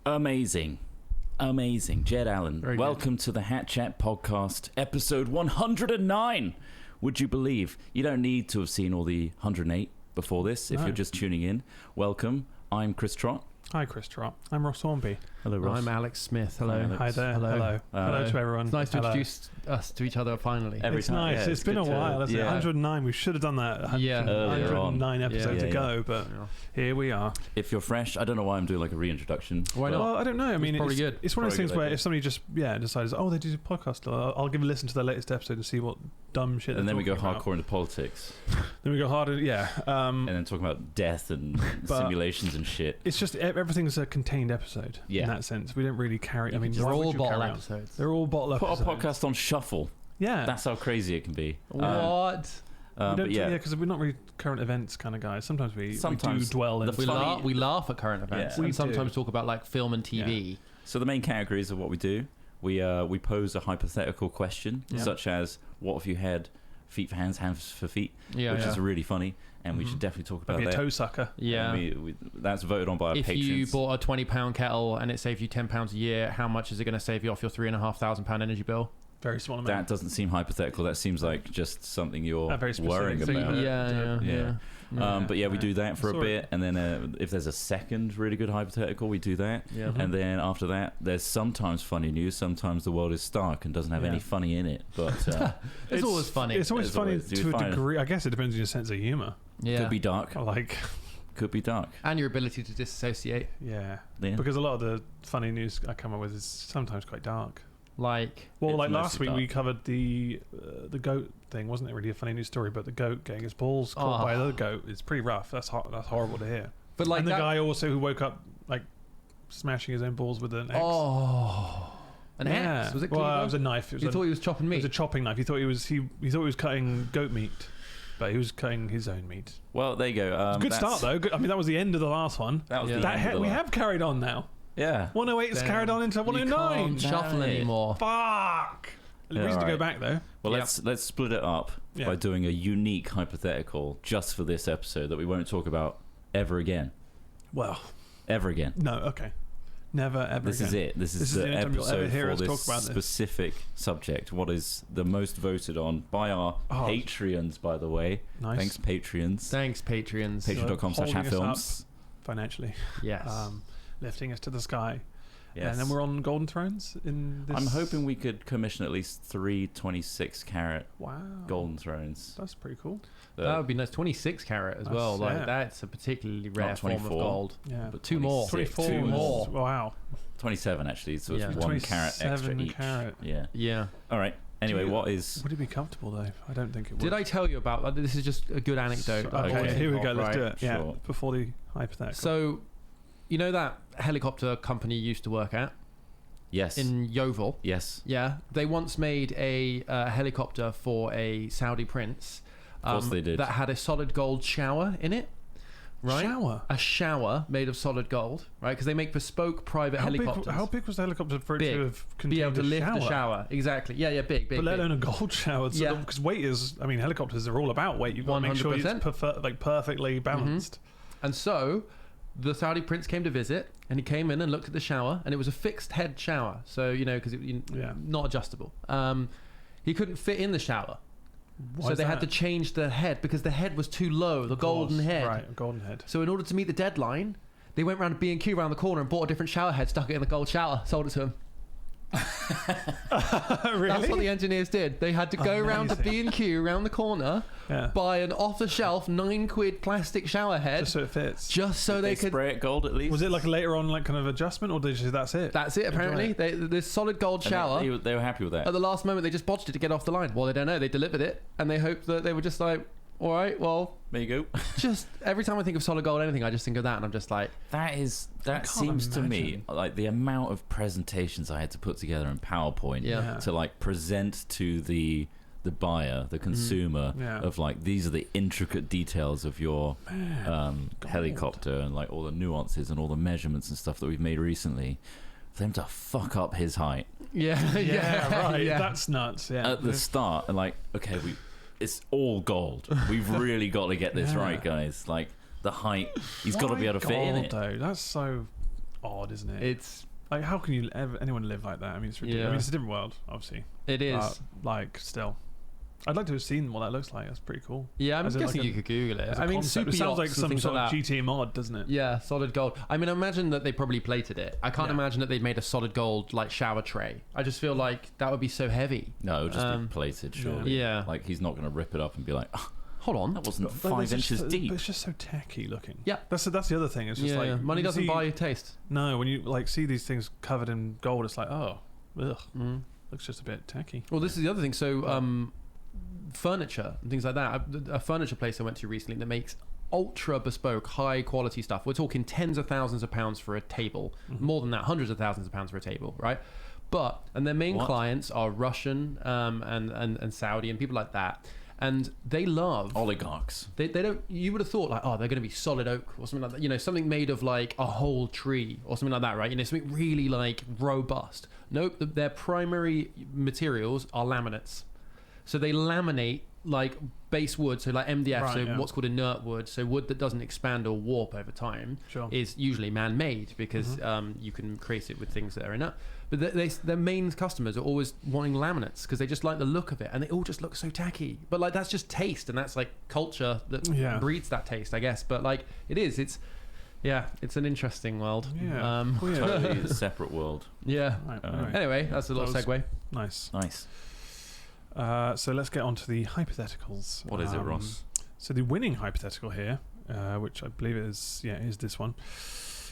Amazing. Jed Allen, welcome to the Hat Chat podcast, episode 109. Would you believe? You don't need to have seen all the 108 before this if you're just tuning in. Welcome. I'm Chris Trott. Hi, Chris Trott. I'm Ross Hornby. Hello, Ross. I'm Alex Smith. Hello. Alex. Hi there. Hello to everyone. It's nice to introduce us to each other finally. It's nice. Yeah, it's been a while, hasn't it? 109. We should have done that 109 episodes ago, but here we are. If you're fresh, I don't know why I'm doing like a reintroduction. Why not? Well, I don't know. I mean, it's probably good. It's one of those things where idea. if somebody just decides, they do a podcast, I'll give a listen to their latest episode and see what dumb shit. And then we go about. hardcore into politics. Then we go harder, and then talking about death and simulations and shit. It's just everything's a contained episode in that sense. We don't really carry. I mean, they're all bottle episodes. They're all bottle episodes. Put our podcast on shuffle. Yeah, that's how crazy it can be. What? Because we're not really current events kind of guys. Sometimes we do dwell in. We laugh at current events. We sometimes talk about like film and TV. Yeah. So the main categories of what we do, we pose a hypothetical question, such as, what if you had feet for hands, hands for feet, which is really funny, and we should definitely talk about that. A toe sucker. Yeah. That's voted on by our patrons. If you bought a £20 kettle and it saved you £10 a year, how much is it going to save you off your £3,500 energy bill? Very small amount. That doesn't seem hypothetical. That seems like just something you're worrying about. We do that for a bit, and then if there's a second really good hypothetical, we do that. Yeah. And then after that, there's sometimes funny news. Sometimes the world is stark and doesn't have any funny in it, but it's always funny. It's always funny to a degree. I guess it depends on your sense of humor. Yeah, could be dark. Could be dark. And your ability to disassociate. Yeah. Because a lot of the funny news I come up with is sometimes quite dark. Like last week we covered the goat thing. Wasn't it really a funny news story? But the goat getting his balls caught by another goat is pretty rough. That's horrible to hear. But like and the guy also who woke up like smashing his own balls with an axe. An axe? Was it? Well, it was a knife. You thought he was chopping meat? It was a chopping knife. He thought he was cutting goat meat, but he was cutting his own meat. Well, there you go. Good start though. I mean, that was the end of the last one. That was we have carried on now. Yeah. 108 has carried on into 109. You can't shuffle anymore. Fuck. Reason to go back though. Well, let's split it up by doing a unique hypothetical just for this episode that we won't talk about ever again. Well, ever again. No. Okay. Never ever. This again. is it. This is the episode for this specific subject. What is the most voted on by our Patreons, by the way. Nice. Thanks, Patreons. Thanks, Patreons. Patreon.com/hatfilms. Financially. Yes. Lifting us to the sky. Yes. And then we're on Golden Thrones in this. I'm hoping we could commission at least 3 26-carat Golden Thrones. That's pretty cool. That would be nice. 26 carat as well. That's a particularly rare form of gold. Yeah. But 2 more. 2 more. Wow. 27 actually. So it's 1 carat extra each. Carat. Yeah. Yeah. All right. Anyway, would it be comfortable though? I don't think it would. Did I tell you about? This is just a good anecdote. Okay. Here we go. Let's do it. Sure. Yeah. Before the hypothetical. So, you know that helicopter company you used to work at? Yes. In Yeovil? Yes. Yeah. They once made a helicopter for a Saudi prince. Of course they did. That had a solid gold shower in it. Right? A shower made of solid gold, right? Because they make bespoke private helicopters. How big was the helicopter for it to have be able to lift the shower? Exactly. Yeah, big. But let alone a gold shower. So because weight is, I mean, helicopters are all about weight. You've got to make sure it's perfectly balanced. Mm-hmm. And so the Saudi prince came to visit, and he came in and looked at the shower, and it was a fixed head shower. So, because not adjustable. He couldn't fit in the shower. So they had to change the head because the head was too low, the golden head. Right, a golden head. So in order to meet the deadline, they went round to B&Q around the corner and bought a different shower head, stuck it in the gold shower, sold it to him. Really? That's what the engineers did. They had to go round to B&Q around the corner, buy an off-the-shelf £9 plastic shower head, just so it fits. Just so they could spray it gold at least. Was it like later on, like kind of adjustment, or did you say that's it? That's it. Apparently, this solid gold shower. They were happy with that. At the last moment, they just botched it to get off the line. Well, they don't know. They delivered it, and they hoped that they were just like, all right, well, there you go. Just every time I think of solid gold anything, I just think of that, and I'm just like, that seems to me like the amount of presentations I had to put together in PowerPoint to like present to the buyer, the consumer, of like, these are the intricate details of your helicopter, and like all the nuances and all the measurements and stuff that we've made recently. For them to fuck up his height. Right. That's nuts. At the start, and like, okay, it's all gold. We've really got to get this right, guys. Like, the height, he's got to be able to fit in it. Though? That's so odd, isn't it? It's like, how can anyone live like that? I mean, it's ridiculous. I mean, it's a different world, obviously. It is. Like, still. I'd like to have seen what that looks like. That's pretty cool. Yeah, I'm guessing you could Google it. I mean, super it sounds like yachts some and sort like of GT mod, doesn't it? Yeah, solid gold. I mean, imagine that they probably plated it. I can't imagine that they'd made a solid gold like shower tray. I just feel like that would be so heavy. No, it would just be plated, surely. Yeah. Like, he's not going to rip it up and be like, oh, hold on, that wasn't 5 inches deep. But it's just so tacky looking. Yeah, that's the other thing. It's just like money doesn't buy taste. No, when you like see these things covered in gold, it's like, oh, ugh, looks just a bit tacky. Well, this is the other thing. So, furniture and things like that. A furniture place I went to recently that makes ultra bespoke, high quality stuff. We're talking tens of thousands of pounds for a table, more than that, hundreds of thousands of pounds for a table, right? And their main clients are Russian and Saudi and people like that. And they love oligarchs. They don't. You would have thought like, oh, they're going to be solid oak or something like that. You know, something made of like a whole tree or something like that, right? You know, something really like robust. Nope, their primary materials are laminates. So they laminate like base wood, so like MDF, what's called inert wood, so wood that doesn't expand or warp over time, is usually man-made because you can create it with things that are inert. But their main customers are always wanting laminates because they just like the look of it, and they all just look so tacky. But like that's just taste, and that's like culture that breeds that taste, I guess. But like it's an interesting world. Yeah, totally a separate world. Yeah. Anyway, that's a little segue. Nice. So let's get on to the hypotheticals. What is it, Ross? So the winning hypothetical here, which I believe is this one,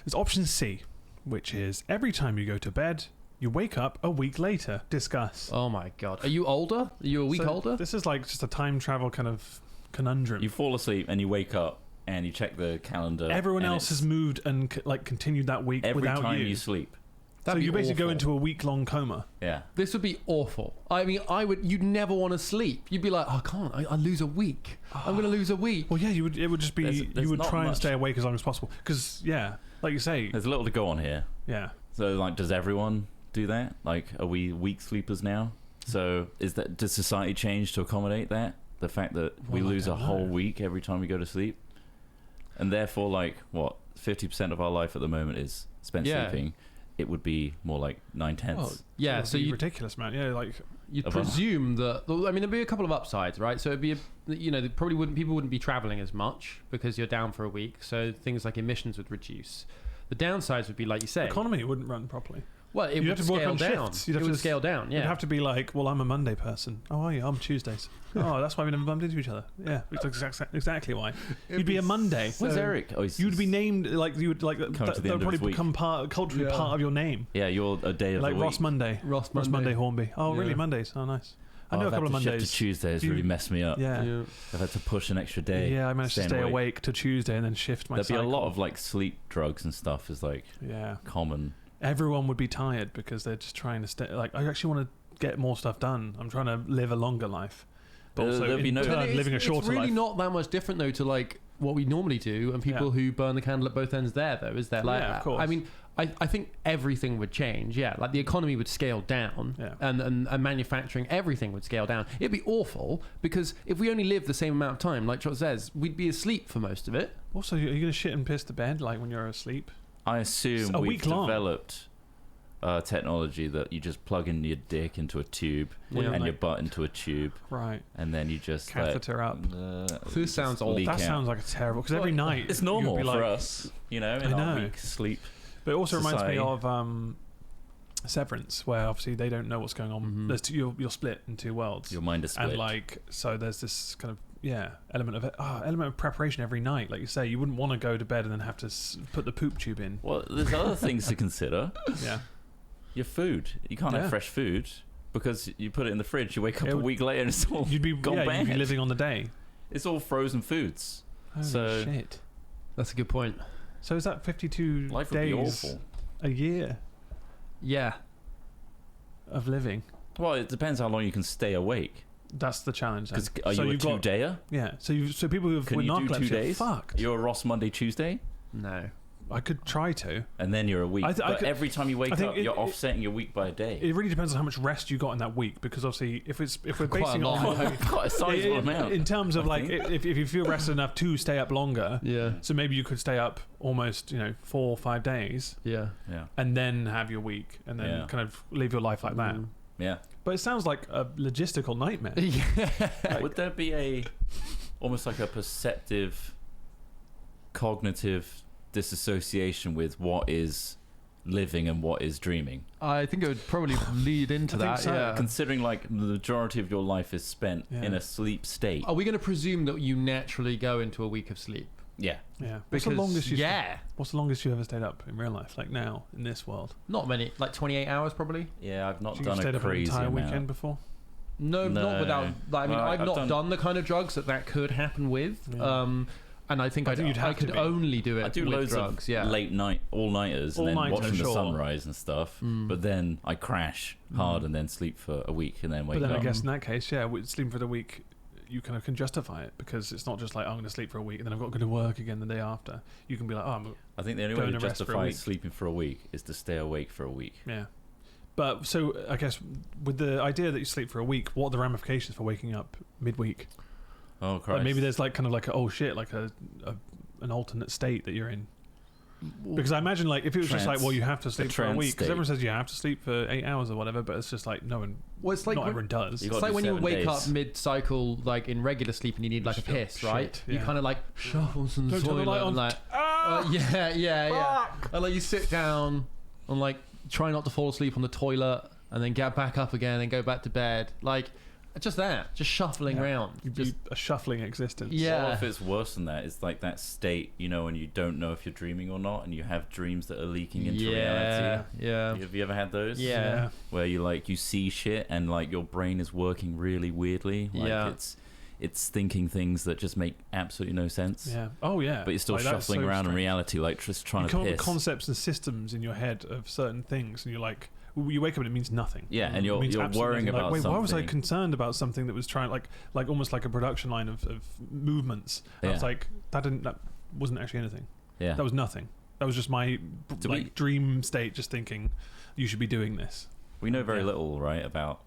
is option C, which is every time you go to bed, you wake up a week later. Discuss. Oh my God. Are you older? Are you a week older? This is like just a time travel kind of conundrum. You fall asleep and you wake up and you check the calendar. Everyone else has moved and continued that week without you. Every time you sleep. So you basically go into a week-long coma. Yeah. This would be awful. I mean, you'd never want to sleep. You'd be like, oh, I can't. I lose a week. I'm going to lose a week. Well, yeah, it would just be, you would try and stay awake as long as possible. Because, like you say. There's a little to go on here. Yeah. So, like, does everyone do that? Like, are we weak sleepers now? So, does society change to accommodate that? The fact that we lose a whole week every time we go to sleep? And therefore, like, 50% of our life at the moment is spent sleeping. It would be more like 9/10. Well, yeah, so ridiculous, man. Yeah, like you'd presume that. I mean, there'd be a couple of upsides, right? So it'd be, people wouldn't be traveling as much because you're down for a week. So things like emissions would reduce. The downsides would be, like you say, the economy wouldn't run properly. Well, it would scale down. It would scale down. Yeah, it'd have to be like, well, I'm a Monday person. Oh, are you? I'm Tuesdays. Oh, that's why we never bumped into each other. Yeah, exactly why. You'd be a Monday. Where's Eric? Oh, you'd be named like you would like that would probably become culturally part of your name. Yeah, you're a day of the week. Like Ross Monday. Ross Monday Hornby. Oh, really? Mondays? Oh, nice. I know a couple of Mondays. To Tuesday has really messed me up. Yeah. I've had to push an extra day. Yeah, I managed to stay awake to Tuesday and then shift my. There'd be a lot of like sleep drugs and stuff is like common. Everyone would be tired because they're just trying to stay. Like, I actually want to get more stuff done. I'm trying to live a longer life, but also living a shorter life. It's really not that much different though to like what we normally do, and people who burn the candle at both ends. Though, is there? Like, of course. I mean, I think everything would change. Yeah, like the economy would scale down, and manufacturing, everything would scale down. It'd be awful because if we only lived the same amount of time, like Trott says, we'd be asleep for most of it. Also, are you going to shit and piss the bed like when you're asleep? I assume we've developed technology that you just plug in your dick into a tube and your butt into a tube, right? And then you just catheter up. This sounds old. That sounds like a terrible. Because every night it's normal for us, in our week sleep. But it also reminds me of Severance, where obviously they don't know what's going on. There's you're split in two worlds. Your mind is split, and so there's this kind of element of preparation every night. Like you say, you wouldn't want to go to bed and then have to put the poop tube in. Well, there's other things to consider. Yeah, your food. You can't have fresh food because you put it in the fridge. You wake up a week later and it's all gone bad. You'd be living on the day. It's all frozen foods. Holy shit. That's a good point. So is that 52 Life would days be awful. A year? Yeah. Of living? Well, it depends how long you can stay awake. That's the challenge. Because are you a two-dayer? Yeah. So people who have narcolepsy are fucked. You're a Ross Monday Tuesday? No. I could try to. And then you're a week. But every time you wake up, you're offsetting your week by a day. It really depends on how much rest you got in that week, because obviously, if we're basing on quite a sizable amount in terms of like if you feel rested enough to stay up longer, so maybe you could stay up almost 4 or 5 days, and then have your week, and then kind of live your life like that. Yeah, but it sounds like a logistical nightmare. Like, would there be almost like a perceptive, cognitive disassociation with what is living and what is dreaming? I think it would probably lead into that. So. Yeah. Considering like the majority of your life is spent in a sleep state. Are we going to presume that you naturally go into a week of sleep? Yeah. What's the longest you ever stayed up in real life? Like now in this world? Not many. Like 28 hours probably. Yeah, I've not done a crazy entire amount. Weekend before. No, not without. Like, I mean, I've not done the kind of drugs that could happen with. And I think I could only do it. I do with loads drugs, of late night, all-nighters, and then watching the sunrise and stuff. But then I crash hard and then sleep for a week and then wake up. But then I guess in that case, sleeping for the week, you kind of can justify it, because it's not just like, I'm going to sleep for a week and then I've got to go to work again the day after. You can be like, I think the only way to justify sleeping for a week is to stay awake for a week. Yeah. But so I guess with the idea that you sleep for a week, what are the ramifications for waking up midweek? Oh, Christ. Like maybe there's like kind of like an alternate state that you're in. Because I imagine like if it was just like, well, you have to sleep for a week, because everyone says you have to sleep for 8 hours or whatever, but it's just like no one. Well, it's like not everyone does. It's like when you wake up mid-cycle, like in regular sleep, and you need like a piss, right? You kind of like shuffle some toilet and like, and like you sit down and like try not to fall asleep on the toilet, and then get back up again and go back to bed, like. Just shuffling around. Just a shuffling existence. Yeah. Or if it's worse than that, it's like that state, when you don't know if you're dreaming or not, and you have dreams that are leaking into reality. Yeah. Have you ever had those? Yeah. Where you see shit and like your brain is working really weirdly. Like it's thinking things that just make absolutely no sense. Yeah. Oh yeah. But you're still shuffling around in reality, like just trying to piss. You come up with concepts and systems in your head of certain things, and you're like, you wake up and it means nothing. Yeah, and you're worrying about something. Why was I concerned about something that was trying like almost like a production line of movements? I was like, that wasn't actually anything. Yeah, that was nothing. That was just my dream state, just thinking you should be doing this. We know very little, right, about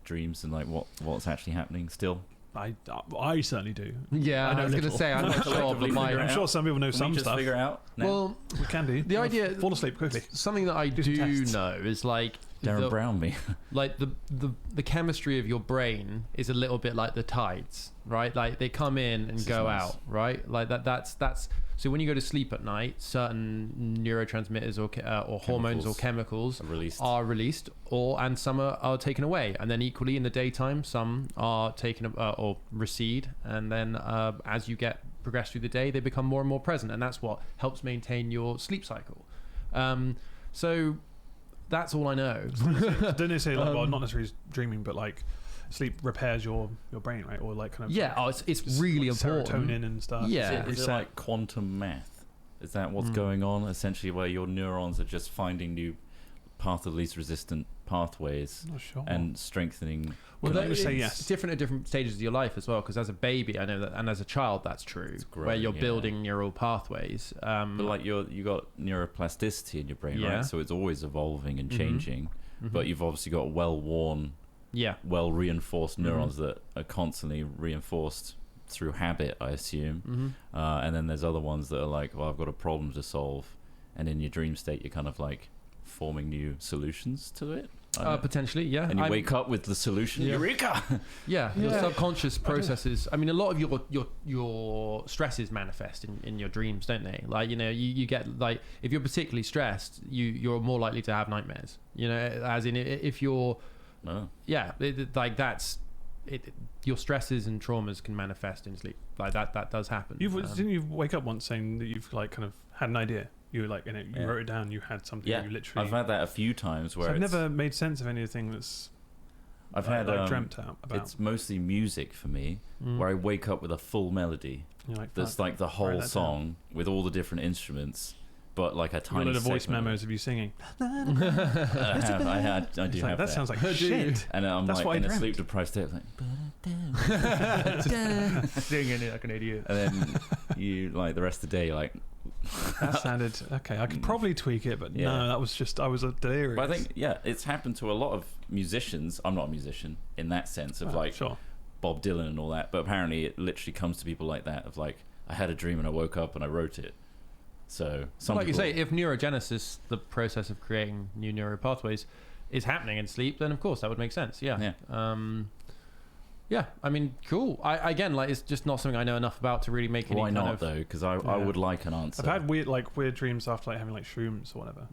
dreams and like what's actually happening still. I certainly do. Yeah, I was going to say I'm not sure, but I'm sure some people know some stuff. Figure out. No. Well, we can do. The idea, fall asleep quickly. Something that I do know is like Darren Brown me. Like the chemistry of your brain is a little bit like the tides, right? Like they come in and go out, right? Like that's. So when you go to sleep at night, certain neurotransmitters or hormones or chemicals are released, and some are taken away. And then equally in the daytime, some are taken or recede. And then as you progress through the day, they become more and more present. And that's what helps maintain your sleep cycle. So that's all I know. Don't they say like, well, not necessarily dreaming, but like sleep repairs your brain, right? Or like kind of it's really important. Serotonin and stuff. Yeah, is it like quantum math? Is that what's going on? Essentially, where your neurons are just finding new path of least resistant pathways and strengthening. Well, let me say yes. It's different at different stages of your life as well. Because as a baby, I know that, and as a child, that's true. Where you're building neural pathways. But like you got neuroplasticity in your brain, right? So it's always evolving and changing. But you've obviously got well-worn. Well reinforced neurons that are constantly reinforced through habit, I assume. And then there's other ones that are like, well, I've got a problem to solve, and in your dream state you're kind of like forming new solutions to it. Potentially, yeah. And you wake up with the solution. Eureka! Your subconscious processes. I mean, a lot of your stresses manifest in your dreams, don't they? Like, you get like, if you're particularly stressed, you're more likely to have nightmares. As in if you're your stresses and traumas can manifest in sleep. Like that does happen. Didn't you wake up once saying that you've like kind of had an idea? You were like you wrote it down. You had something. You literally. I've had that a few times where I've never made sense of anything that's. I've had dreamt out about. It's mostly music for me, where I wake up with a full melody. That's like the whole song with all the different instruments. But like a tiny little voice memos of you singing. I do have that. Sounds like shit. And I'm that's like in a sleep deprived state, like singing it like an idiot. And then you like the rest of the day, like That sounded okay. I could probably tweak it, but no, that was just I was delirious. But I think it's happened to a lot of musicians. I'm not a musician in that sense of Bob Dylan and all that, but apparently it literally comes to people like that of like, I had a dream and I woke up and I wrote it. So like you say, if neurogenesis, the process of creating new neural pathways, is happening in sleep, then of course that would make sense. Yeah. I mean, cool. I again, like, it's just not something I know enough about to really make any. Why not though? Because I would like an answer. I've had weird dreams after like having like shrooms or whatever.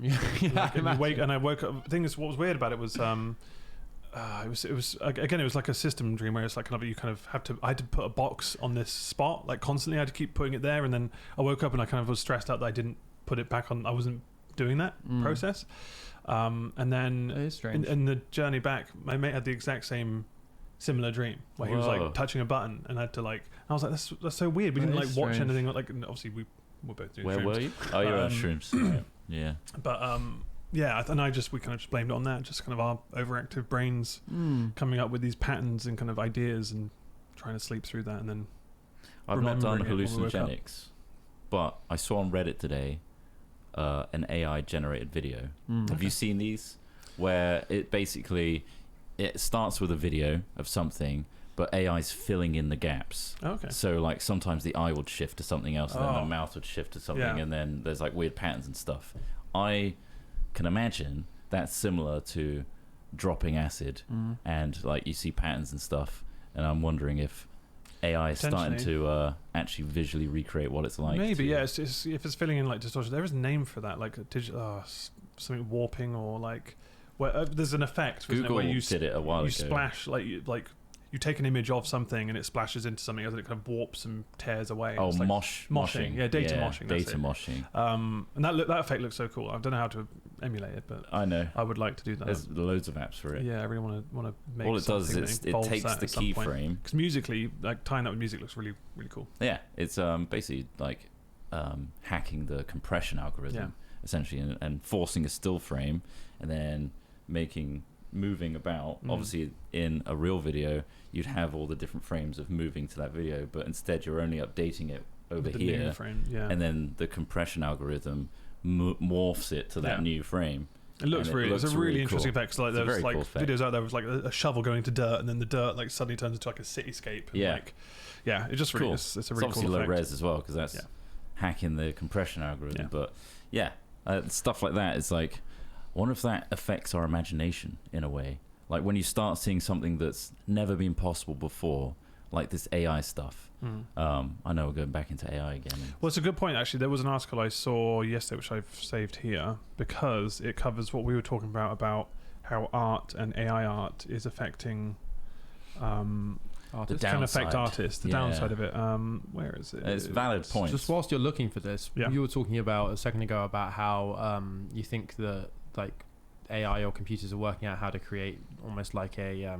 I woke up. The thing is, what was weird about it was it was again, it was like a system dream where it's like I had to put a box on this spot like constantly. I had to keep putting it there, and then I woke up and I kind of was stressed out that I didn't put it back on. I wasn't doing that process. And then in the journey back, my mate had the exact similar dream where he was like touching a button and had to like. I was like, that's so weird. We didn't like watch anything like. Obviously, we were both doing. Where shrooms. were you? Oh, you were on shrooms. Yeah. But and we kind of just blamed it on that. Just kind of our overactive brains coming up with these patterns and kind of ideas and trying to sleep through that, and then. I've not done hallucinogenics, but I saw on Reddit today an AI generated video. Have you seen these? Where it basically. It starts with a video of something, but AI's filling in the gaps. Okay. So like sometimes the eye would shift to something else, and then the mouth would shift to something, and then there's like weird patterns and stuff. I can imagine that's similar to dropping acid, and like you see patterns and stuff, and I'm wondering if AI is starting to actually visually recreate what it's like. Maybe, it's if it's filling in like distortion. There is a name for that, like something warping or like. Well, there's an effect. Google where you did it a while ago. You splash like you take an image of something and it splashes into something else and it kind of warps and tears away. Oh, like moshing. Yeah, data moshing. Data moshing. And that effect looks so cool. I don't know how to emulate it, but I know I would like to do that. There's loads of apps for it. Yeah, I really want to make. All it does is it takes the keyframe because musically, like tying that with music looks really really cool. Yeah, it's basically like hacking the compression algorithm essentially and forcing a still frame and then moving about. Obviously in a real video you'd have all the different frames of moving to that video, but instead you're only updating it over here and then the compression algorithm morphs it to that new frame. It looks really it's a really interesting cool. effect. So like there's like videos out there with like a shovel going to dirt and then the dirt like suddenly turns into like a cityscape and it just really it's a really obviously cool low effect. res as well because that's hacking the compression algorithm but stuff like that is like I wonder if that affects our imagination in a way. Like when you start seeing something that's never been possible before, like this AI stuff. I know we're going back into AI again. Well, it's a good point, actually. There was an article I saw yesterday, which I've saved here, because it covers what we were talking about how art and AI art is affecting... artists. Can affect artists. The downside of it. Where is it? It's valid points. Just whilst you're looking for this, you were talking about a second ago about how you think that like AI or computers are working out how to create almost like a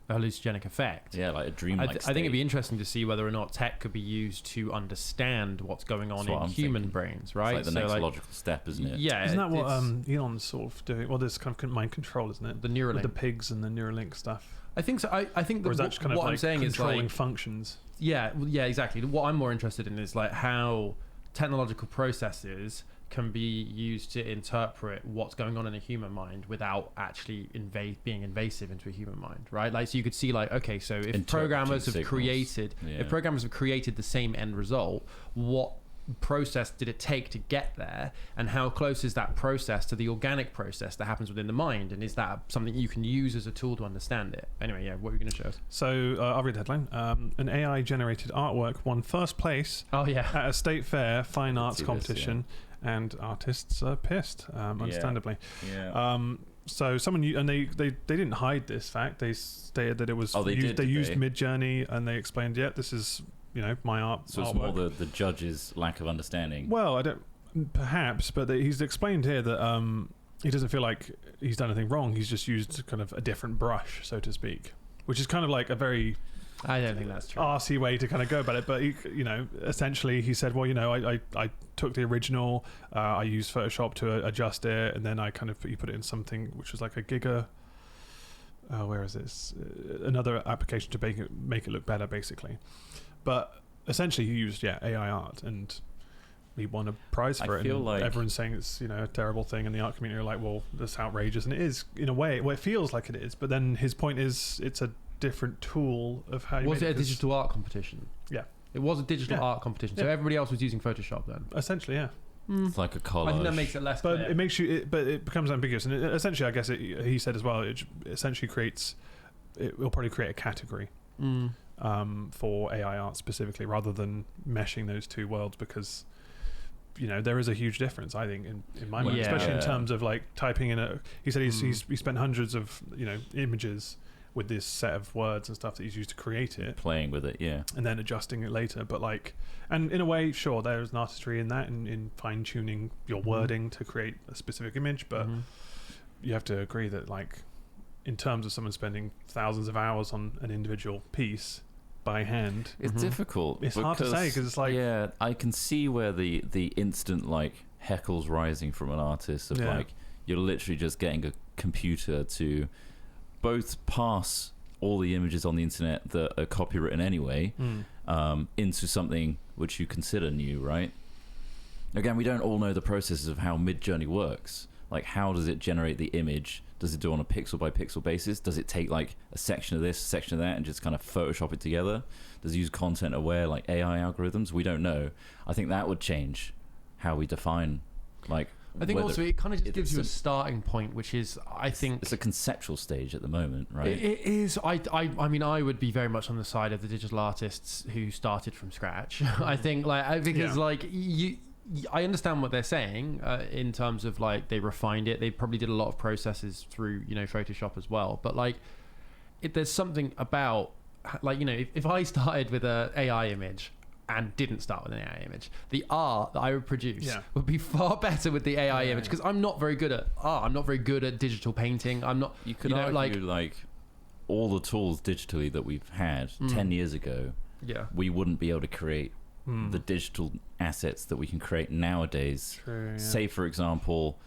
hallucinogenic effect. Yeah, like a dream-like state. I think it'd be interesting to see whether or not tech could be used to understand what's going on in human brains, right? It's like the next logical step, isn't it? Yeah. Isn't that what Elon's sort of doing? Well, there's kind of mind control, isn't it? The Neuralink. With the pigs and the Neuralink stuff. I think so. I think what like I'm saying is like functions. Yeah, exactly. What I'm more interested in is like how technological processes can be used to interpret what's going on in a human mind without actually being invasive into a human mind, right? Like, so you could see like, okay, so if programmers have created the same end result, what process did it take to get there, and how close is that process to the organic process that happens within the mind, and is that something you can use as a tool to understand it? Anyway, what are you going to show us? So I'll read the headline. An AI generated artwork won first place at a state fair fine arts competition, and artists are pissed, understandably. So someone and they didn't hide this fact. They stated that it was they used Midjourney, and they explained, this is my art. So it's artwork. more the judge's lack of understanding. Well, I don't, perhaps, but he's explained here that he doesn't feel like he's done anything wrong. He's just used kind of a different brush, so to speak, which is kind of like a very, I don't think that's true, arsey way to kind of go about it. But essentially, he said, well, I took the original, I used Photoshop to adjust it, and then I kind of put it in something which was like a Giga. Where is this? Another application to make it look better, basically. But essentially, he used AI art, and he won a prize for it. And everyone's saying it's a terrible thing, and the art community are like, well, that's outrageous, and it is in a way. Well, it feels like it is, but then his point is it's a different tool of how you was it a digital art competition? Yeah, it was a digital art competition. So everybody else was using Photoshop then. Essentially, yeah. It's like a collage. I think that makes it less clear. But it makes you. But it becomes ambiguous, and essentially, I guess he said as well. It essentially creates. It will probably create a category for AI art specifically, rather than meshing those two worlds, because there is a huge difference, I think, in my mind, especially in terms of like typing in he said he spent hundreds of images with this set of words and stuff that he's used to create it, playing with it, and then adjusting it later. But like, and in a way, sure, there's an artistry in that, in fine tuning your wording to create a specific image, but you have to agree that like, in terms of someone spending thousands of hours on an individual piece by hand, it's difficult. It's hard to say, because it's like, I can see where the instant like heckles rising from an artist of like, you're literally just getting a computer to both pass all the images on the internet that are copywritten anyway into something which you consider new, right? Again, we don't all know the processes of how Midjourney works. Like, how does it generate the image? Does it do it on a pixel by pixel basis? Does it take like a section of this, a section of that, and just kind of Photoshop it together? Does it use content aware like AI algorithms? We don't know. I think that would change how we define like. I think also it kind of just gives you a starting point, which is, I think it's a conceptual stage at the moment, right? It is. I mean, I would be very much on the side of the digital artists who started from scratch. I think because I understand what they're saying in terms of like they refined it. They probably did a lot of processes through Photoshop as well. But like, there's something about like if I started with a AI image and didn't start with an AI image, the art that I would produce would be far better with the AI image, because I'm not very good at art. I'm not very good at digital painting. I'm not. You could argue like all the tools digitally that we've had 10 years ago. Yeah, we wouldn't be able to create the digital assets that we can create nowadays. True, Say, for example,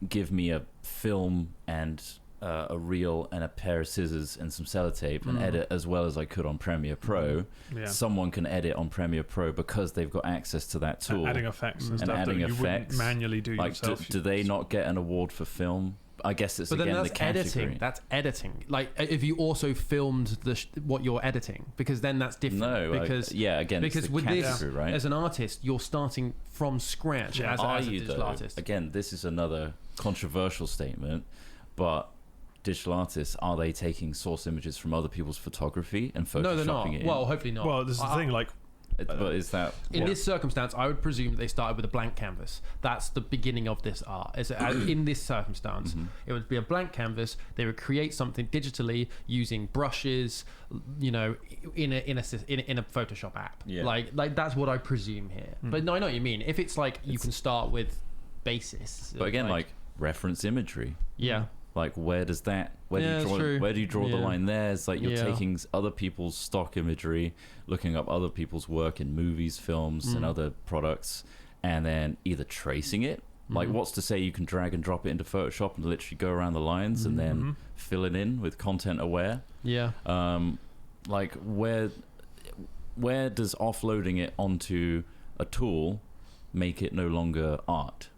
give me a film and a reel and a pair of scissors and some sellotape and edit as well as I could on Premiere Pro. Someone can edit on Premiere Pro because they've got access to that tool. Adding effects and stuff that you wouldn't manually do like, yourself. Do they not get an award for film? I guess it's again the category. Editing. That's editing. Like if you also filmed what you're editing, because then that's different. No, because again, because it's with category, this, right? As an artist, you're starting from scratch as a digital artist. Again, this is another controversial statement, but digital artists, are they taking source images from other people's photography and photoshopping No, they're not. it in? Well, hopefully not. Well, this is the thing, like. But is that in this circumstance? I would presume they started with a blank canvas. That's the beginning of this art. In this circumstance, it would be a blank canvas. They would create something digitally using brushes, in a Photoshop app. Yeah. Like that's what I presume here. But no, I know what you mean. If it's like you can start with basis. But again, like reference imagery. Yeah. Like where do you draw the line there? It's like you're taking other people's stock imagery, looking up other people's work in movies, films and other products, and then either tracing it, like what's to say you can drag and drop it into Photoshop and literally go around the lines and then fill it in with content aware. Like where does offloading it onto a tool make it no longer art?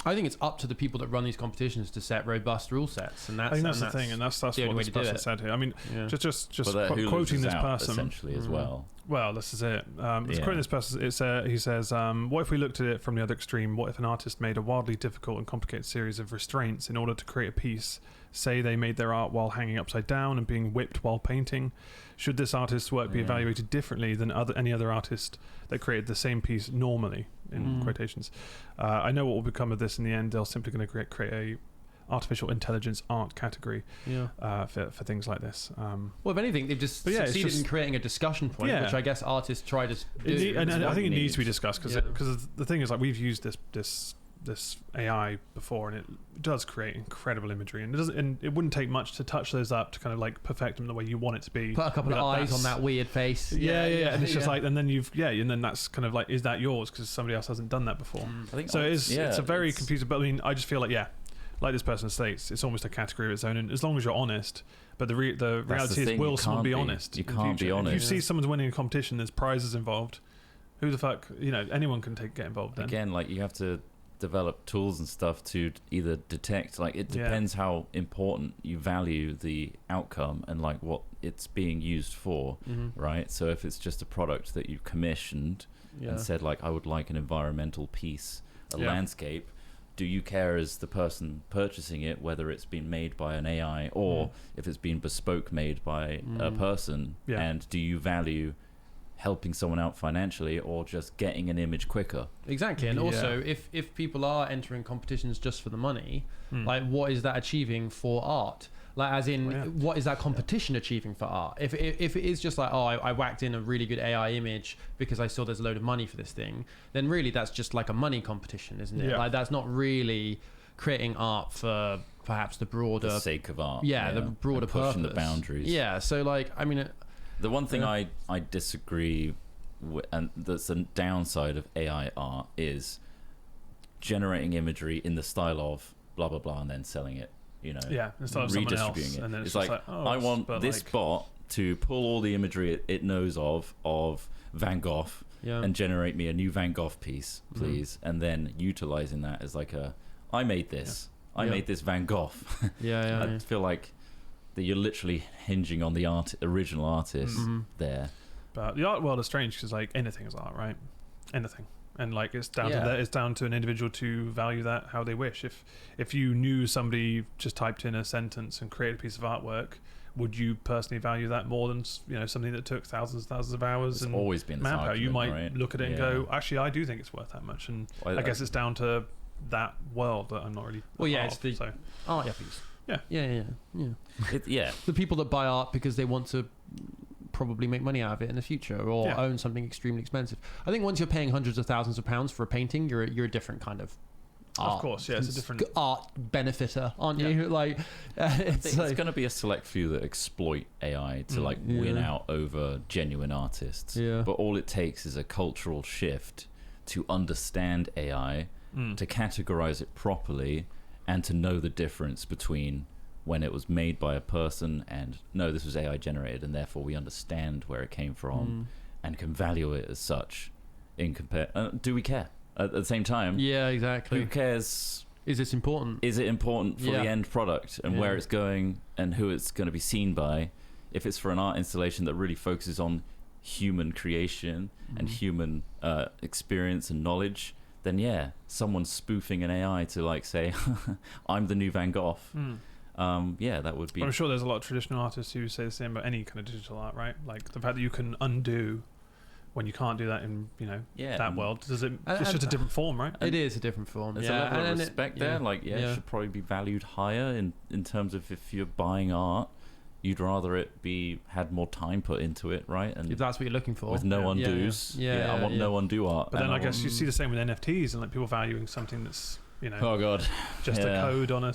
I think it's up to the people that run these competitions to set robust rule sets, and that's the thing, and that's what this person said here. I mean, just quoting this person essentially as well. Well, this is it. Quoting this person, he says, "What if we looked at it from the other extreme? What if an artist made a wildly difficult and complicated series of restraints in order to create a piece? Say they made their art while hanging upside down and being whipped while painting. Should this artist's work be evaluated differently than any other artist that created the same piece normally?" In quotations. I know what will become of this in the end. They're simply going to create a artificial intelligence art category for things like this. Well, if anything, they've just succeeded in creating a discussion point, which I guess artists try to do. And I think it needs to be discussed, because the thing is, like, we've used this AI before, and it does create incredible imagery, and it wouldn't take much to touch those up to kind of like perfect them the way you want it to be. Put a couple of eyes on that weird face. And it's just like, and then and then that's kind of like, is that yours because somebody else hasn't done that before? I think so. It's a very confusing. But I mean, I just feel like like this person states, it's almost a category of its own, and as long as you're honest. But the reality is, will someone be honest? You can't be honest. If you see someone's winning a competition, there's prizes involved. Who the fuck, anyone can get involved then. Again, like, you have to develop tools and stuff to either detect, like, it depends how important you value the outcome and like what it's being used for, right? So if it's just a product that you commissioned and said, like, I would like an environmental piece, a landscape, do you care as the person purchasing it whether it's been made by an AI or if it's been bespoke made by a person? And do you value helping someone out financially or just getting an image quicker? Exactly. And also, if people are entering competitions just for the money, like, what is that achieving for art? Like, as in, what is that competition achieving for art? If it is just like, I whacked in a really good AI image because I saw there's a load of money for this thing, then really that's just like a money competition, isn't it? Like, that's not really creating art for perhaps the broader sake of art. The broader and pushing purpose. The boundaries. Yeah. So, like, I mean, the one thing I disagree with, and that's a downside of AI art, is generating imagery in the style of blah blah blah and then selling it. Instead of someone else, and then it's like, I want this bot to pull all the imagery it knows of Van Gogh and generate me a new Van Gogh piece, please, and then utilizing that as like I made this Van Gogh. I feel like that you're literally hinging on the original artist there. But the art world is strange because, like, anything is art, right? Anything. And, like, it's down to an individual to value that how they wish. If you knew somebody just typed in a sentence and created a piece of artwork, would you personally value that more than something that took thousands of hours and always been manpower? You might right? look at it and go, actually, I do think it's worth that much. And I guess it's down to that world that I'm not really. It's the art piece. Yeah. The people that buy art because they want to probably make money out of it in the future or own something extremely expensive. I think once you're paying hundreds of thousands of pounds for a painting, you're a different kind of art. Of course, it's a different art benefitter, aren't you? Like, it's going to be a select few that exploit AI to win out over genuine artists. But all it takes is a cultural shift to understand AI, to categorize it properly, and to know the difference between when it was made by a person and no, this was AI generated, and therefore we understand where it came from and can value it as such. Do we care at the same time? Yeah, exactly. Who cares? Is this important? Is it important for the end product and where it's going and who it's going to be seen by? If it's for an art installation that really focuses on human creation and human experience and knowledge, then someone spoofing an AI to like say, I'm the new Van Gogh. That would be. I'm sure there's a lot of traditional artists who say the same about any kind of digital art, right? Like the fact that you can undo when you can't do that in that world. It's just a different form, right? It is a different form. There's a level of respect there. Like it should probably be valued higher in terms of if you're buying art, you'd rather it had more time put into it, right? And if that's what you're looking for, with no undos. I want no undo art. But then I guess you see the same with NFTs and like people valuing something that's oh god, just a code on a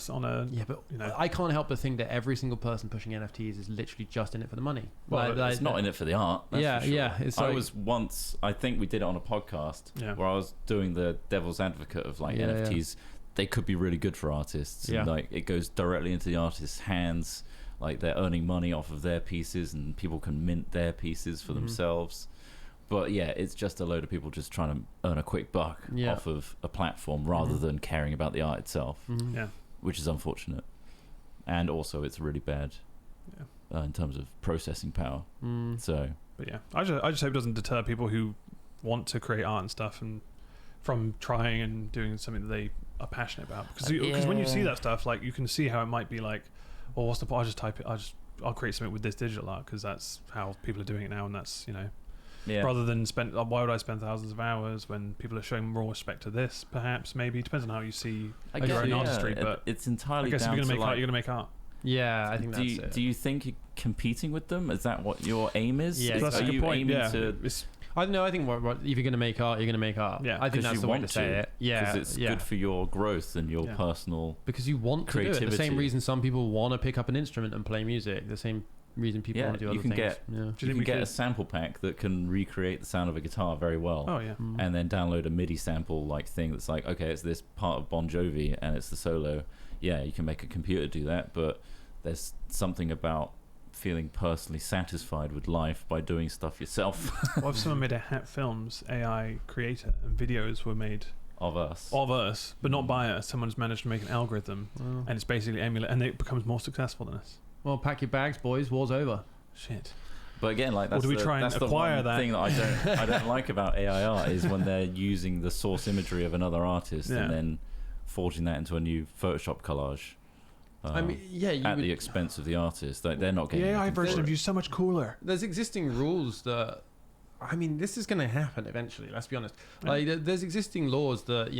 but I can't help but think that every single person pushing NFTs is literally just in it for the money. Well, it's not in it for the art. That's for sure. It's I was once, I think we did it on a podcast where I was doing the devil's advocate of like NFTs. They could be really good for artists. And, like it goes directly into the artist's hands. Like they're earning money off of their pieces, and people can mint their pieces for themselves. But it's just a load of people just trying to earn a quick buck off of a platform rather than caring about the art itself, which is unfortunate. And also it's really bad in terms of processing power. So, but I just hope it doesn't deter people who want to create art and stuff and from trying and doing something that they are passionate about. Because when you see that stuff, like you can see how it might be like, well, what's the point? I just type it. I'll create something with this digital art because that's how people are doing it now, and that's rather than why would I spend thousands of hours when people are showing more respect to this? Perhaps, maybe depends on how you see your own artistry. But it's entirely. I guess if you're going to make art, you're going to make art. Yeah, I think that's it. Do you think you're competing with them? Is that what your aim is? Yeah, that's a good point. I know. I think if you're going to make art, you're going to make art. Yeah, I think that's the way to say it. Yeah, because it's good for your growth and your personal. Because you want creativity. To do it. The same reason some people want to pick up an instrument and play music. The same reason people want to do other things. You can get a sample pack that can recreate the sound of a guitar very well. Oh yeah. And then download a MIDI sample like thing that's like, okay, it's this part of Bon Jovi and it's the solo. Yeah, you can make a computer do that, but there's something about feeling personally satisfied with life by doing stuff yourself. What if someone made a Hat Films AI creator and videos were made of us, but not by us? Someone's managed to make an algorithm, and it's basically emulate, and it becomes more successful than us. Well, pack your bags, boys. War's over. Shit. But again, like that's or do we try and acquire that thing that I don't like about AI art is when they're using the source imagery of another artist and then forging that into a new Photoshop collage. I mean, at the expense of the artist. They're not getting the AI version of you so much cooler. There's existing rules that, I mean, this is going to happen eventually. Let's be honest. Like, there's existing laws that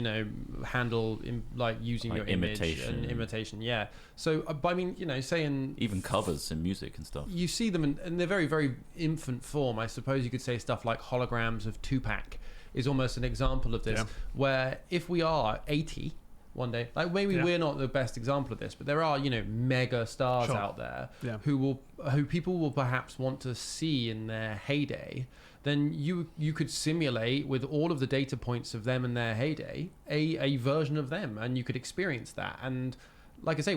handle like using like your imitation. Image and imitation. Yeah. So, but I mean, saying even covers in music and stuff. You see them in their very, very infant form. I suppose you could say stuff like holograms of Tupac is almost an example of this. Yeah. Where if we are 80. One day, like maybe we're not the best example of this, but there are mega stars out there who people will perhaps want to see in their heyday. Then you could simulate with all of the data points of them in their heyday a version of them, and you could experience that. And like I say,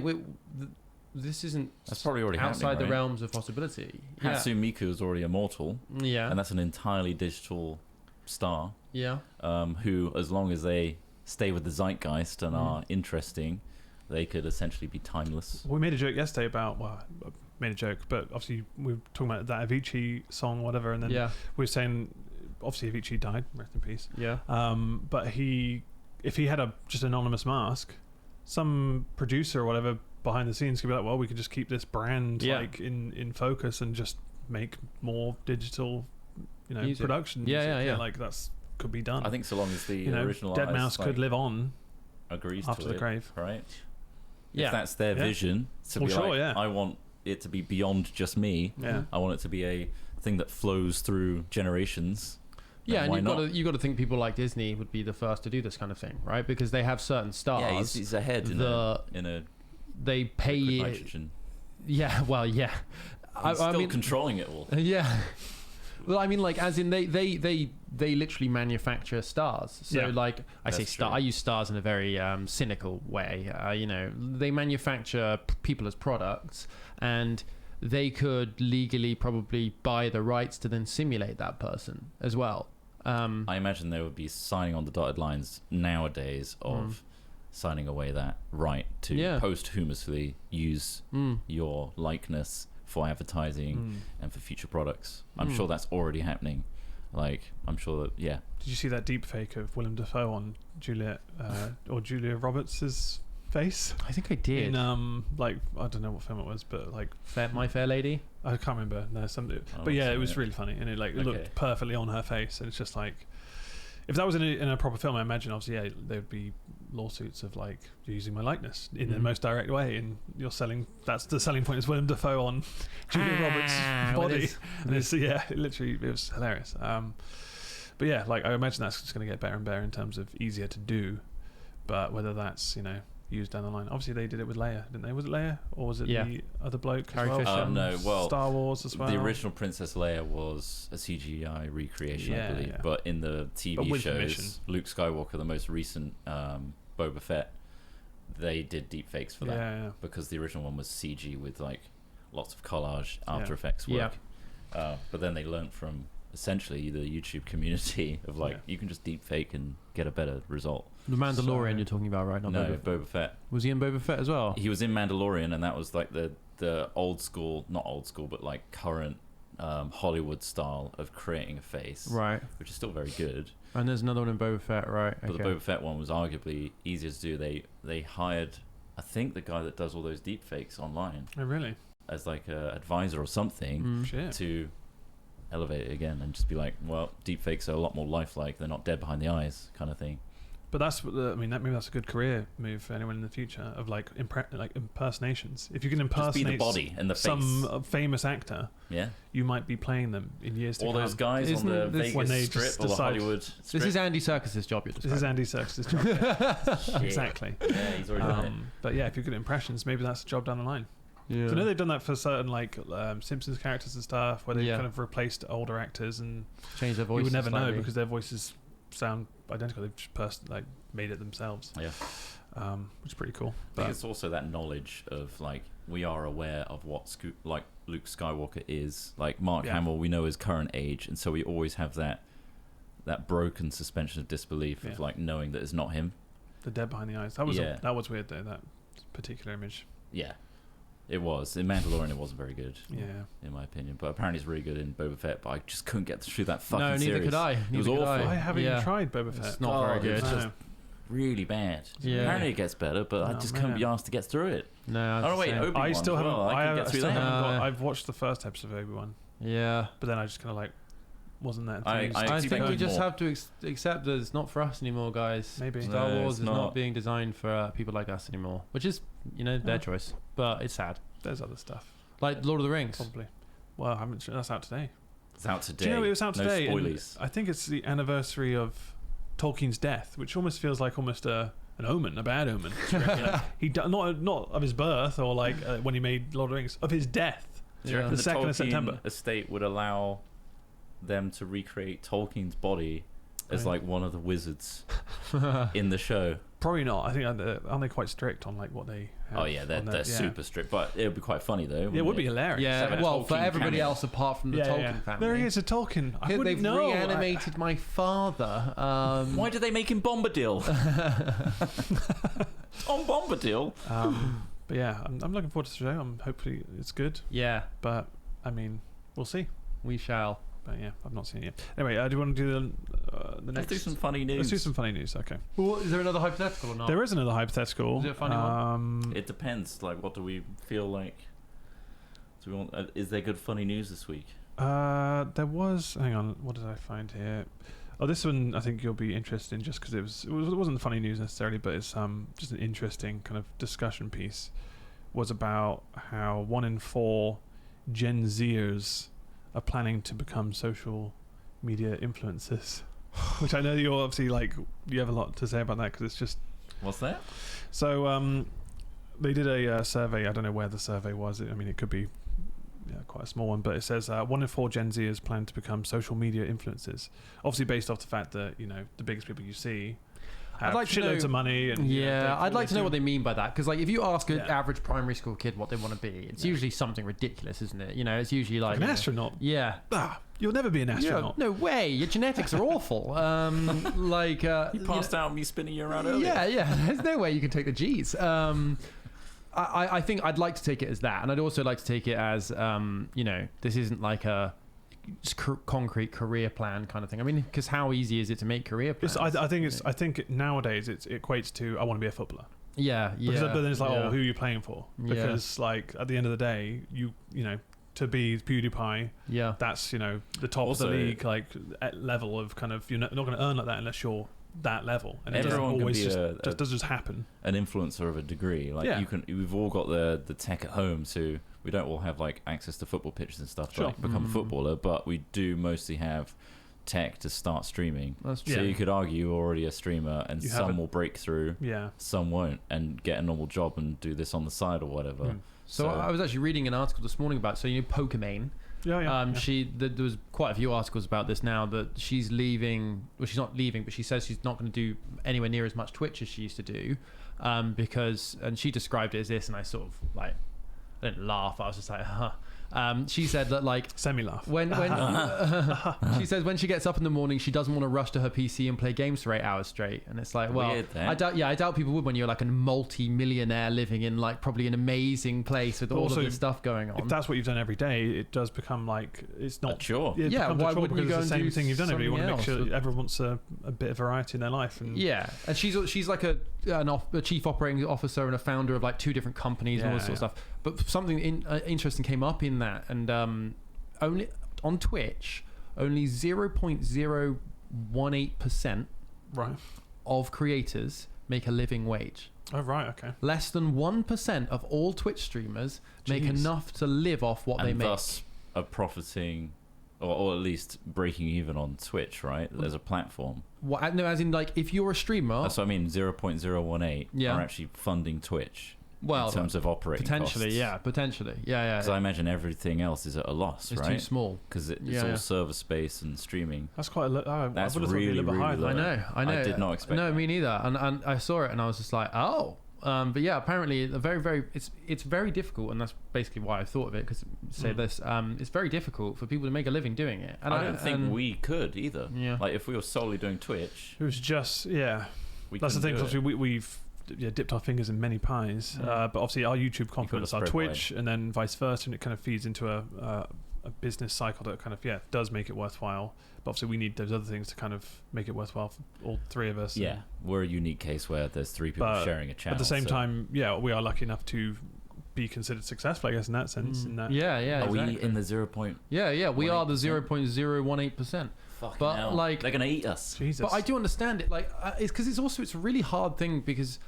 this isn't that's probably already outside the realms of possibility. Hatsune Miku is already immortal, and that's an entirely digital star. Who, as long as they stay with the zeitgeist and are interesting, they could essentially be timeless. We made a joke yesterday about, but obviously we were talking about that Avicii song, whatever, and then we were saying, obviously Avicii died, rest in peace. But if he had a just anonymous mask, some producer or whatever behind the scenes could be like, well, we could just keep this brand like in focus and just make more digital, production. Like that's could be done. I think so long as the original Dead Mouse could live on agrees after to the it, grave, right? If that's their vision, to be I want it to be beyond just me. I want it to be a thing that flows through generations. And you've got to think people like Disney would be the first to do this kind of thing, right? Because they have certain stars. Yeah, he's ahead they pay nitrogen. Yeah, well, yeah. He's still controlling it all. Yeah. Well, I mean, like, as in they literally manufacture stars. So, like, I say star. I use stars in a very cynical way. They manufacture people as products, and they could legally probably buy the rights to then simulate that person as well. I imagine they would be signing on the dotted lines nowadays of signing away that right to posthumously use your likeness for advertising and for future products. I'm sure that's already happening. Like, I'm sure that, Did you see that deep fake of Willem Dafoe on Julia Roberts' face? I think I did. In, I don't know what film it was, but like... My Fair Lady? I can't remember. No, something. But it was really funny, and it looked perfectly on her face, and it's just like... If that was in a proper film, I imagine, obviously, there would be lawsuits of, like, you're using my likeness in the most direct way, and you're selling... That's the selling point, is Willem Dafoe on Julia Roberts' body. And it's, it was hilarious. But I imagine that's just going to get better and better in terms of easier to do. But whether that's, used down the line. Obviously, they did it with Leia, didn't they? Was it Leia? Or was it the other bloke Carrie as well? Fisher? No, well... Star Wars as well. The original Princess Leia was a CGI recreation, I believe. Yeah. But in the TV shows, Luke Skywalker, the most recent Boba Fett, they did deep fakes for that. Because the original one was CG with, like, lots of collage, After Effects work. But then they learnt from, essentially, the YouTube community of, like, you can just deep fake and get a better result. The Mandalorian you're talking about, right? Not Boba Fett. Was he in Boba Fett as well? He was in Mandalorian, and that was like the old school, not old school, but like current Hollywood style of creating a face. Right. Which is still very good. And there's another one in Boba Fett, right? But the Boba Fett one was arguably easier to do. They hired, I think, the guy that does all those deep fakes online. Oh, really? As like a advisor or something to elevate it again and just be like, well, deep fakes are a lot more lifelike. They're not dead behind the eyes kind of thing. But maybe that's a good career move for anyone in the future of like impersonations. If you can impersonate just be the body and the face. Some famous actor, you might be playing them in years to come. All those guys on the Vegas Strip or the Hollywood Strip. This is Andy Serkis's job you're describing. This is Andy Serkis's job. Exactly. Yeah, he's already done it. But if you're good at impressions, maybe that's a job down the line. Yeah. So I know they've done that for certain Simpsons characters and stuff, where they kind of replaced older actors and changed their voices. You would never know because their voices sound identical. They've just made it themselves. Yeah, which is pretty cool. I think it's also that knowledge of like we are aware of what like Luke Skywalker is. Like Mark Hamill, we know his current age, and so we always have that broken suspension of disbelief of like knowing that it's not him. The dead behind the eyes. That was weird though. That particular image. Yeah, it was. In Mandalorian, it wasn't very good. Yeah, in my opinion. But apparently, it's really good in Boba Fett. But I just couldn't get through that fucking series. No, neither could I. It was awful. I haven't even tried Boba Fett. It's not very good. It's just really bad. Yeah. Apparently, it gets better, but I just couldn't be asked to get through it. No, wait, Obi-Wan I still haven't. I can get through that. I've watched the first episode of Obi-Wan. Yeah, but then I just kind of like wasn't that. I think we just have to accept that it's not for us anymore, guys. Maybe Star Wars is not being designed for people like us anymore, which is their choice. But it's sad. There's other stuff like Lord of the Rings. Probably. Well, I haven't. That's out today. It's out today. Do you know it was out today? No spoilers. I think it's the anniversary of Tolkien's death, which almost feels like an omen, a bad omen. He not of his birth or like when he made Lord of the Rings, of his death. Yeah. The 2nd of September. Estate would allow them to recreate Tolkien's body as like one of the wizards in the show. Probably not. I think aren't they quite strict on like what they have? Oh yeah, they're super strict, but it would be quite funny though. Yeah, it would be hilarious. Yeah, well, for everybody else apart from the Tolkien family. There he is, a Tolkien. They've reanimated my father. Why did they make him Bombadil? On Bombadil. But yeah, I'm looking forward to the show. Hopefully it's good. Yeah, but I mean, we'll see. We shall. But yeah, I've not seen it yet. Anyway, do you want to do the next? Let's do some funny news. Let's do some funny news. Okay. Well, is there another hypothetical or not? There is another hypothetical. Is it a funny one? It depends. Like, what do we feel like? Do we want? Is there good funny news this week? There was. Hang on. What did I find here? Oh, this one I think you'll be interested in just because it wasn't funny news necessarily, but it's just an interesting kind of discussion piece. Was about how 1 in 4 Gen Zers are planning to become social media influencers, which I know you're obviously like you have a lot to say about that because it's just. What's that? So they did a survey. I don't know where the survey was. I mean, it could be quite a small one, but it says 1 in 4 Gen Zers plan to become social media influencers. Obviously, based off the fact that the biggest people you see have shitloads of money. And, I'd like to know what they mean by that, because like if you ask an average primary school kid what they want to be, it's usually something ridiculous, isn't it? It's usually like an astronaut. Yeah. You'll never be an astronaut. No way. Your genetics are awful. You passed out me spinning you around earlier. Yeah. There's no way you can take the G's. I think I'd like to take it as that, and I'd also like to take it as this isn't like a concrete career plan kind of thing. I mean, because how easy is it to make career plans? I think nowadays it equates to I want to be a footballer. Yeah. But then it's like, who are you playing for? Because like at the end of the day, you to be PewDiePie, that's the top of the league like level of kind of you're not going to earn like that unless you're that level, and it doesn't always just happen. An influencer of a degree, like we've all got the tech at home, so we don't all have like access to football pitches and stuff to like, become a footballer, but we do mostly have tech to start streaming. So you could argue you're already a streamer, and some will break through, some won't, and get a normal job and do this on the side or whatever. So I was actually reading an article this morning about Pokimane. There was quite a few articles about this now, that she's leaving. Well, she's not leaving, but she says she's not going to do anywhere near as much Twitch as she used to do, because, and she described it as this, and I sort of like, I didn't laugh. I was just like, huh. She said that like semi-laugh when she says when she gets up in the morning, she doesn't want to rush to her PC and play games for 8 hours straight, and it's like, well, I doubt people would when you're like a multi-millionaire living in like probably an amazing place with all of this stuff going on. If that's what you've done every day, it does become like it's not sure. Why wouldn't you go and do the same thing you've done every day? You want to make sure that everyone wants a bit of variety in their life. And and she's like a chief operating officer and a founder of like 2 different companies and all this sort of stuff. But something interesting came up in that, and only on Twitch, only 0.018% of creators make a living wage. Oh right, okay. Less than 1% of all Twitch streamers make enough to live off what they make. And thus are profiting, or at least breaking even on Twitch, right? There's a platform. What? No, as in like if you're a streamer. That's what I mean. 0.018 are actually funding Twitch. Well, in terms of operating potentially, costs. Potentially. Because I imagine everything else is at a loss, it's right? It's too small. Because it's all server space and streaming. That's quite that's really, really low. I know. I did not expect No, me neither. And I saw it and I was just like, oh, But yeah, apparently it's very difficult, and that's basically why I thought of it. Because it's very difficult for people to make a living doing it. And I don't think we could either. Yeah. Like if we were solely doing Twitch, it was just that's the thing. Obviously, we've dipped our fingers in many pies, but obviously our YouTube complements our Twitch, and then vice versa, and it kind of feeds into a business cycle that kind of does make it worthwhile. But obviously we need those other things to kind of make it worthwhile for all three of us. Yeah, we're a unique case where there's three people sharing a channel. At the same time, we are lucky enough to be considered successful, I guess, in that sense. In that, are exactly. We in the 0. we are the 0.018%. But hell. Like they're gonna eat us. Jesus. But I do understand it. Like it's because it's a really hard thing, because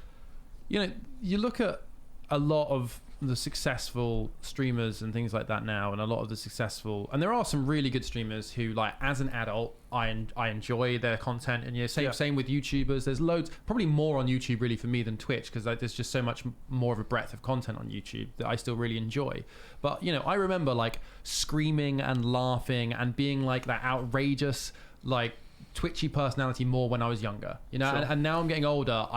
you look at a lot of the successful streamers and things like that now, and a lot of the successful, and there are some really good streamers who, like, as an adult, I enjoy their content, and same with YouTubers. There's loads, probably more on YouTube really for me than Twitch, because there's just so much more of a breadth of content on YouTube that I still really enjoy. But I remember like screaming and laughing and being like that outrageous, like, twitchy personality more when I was younger, Sure. and now I'm getting older,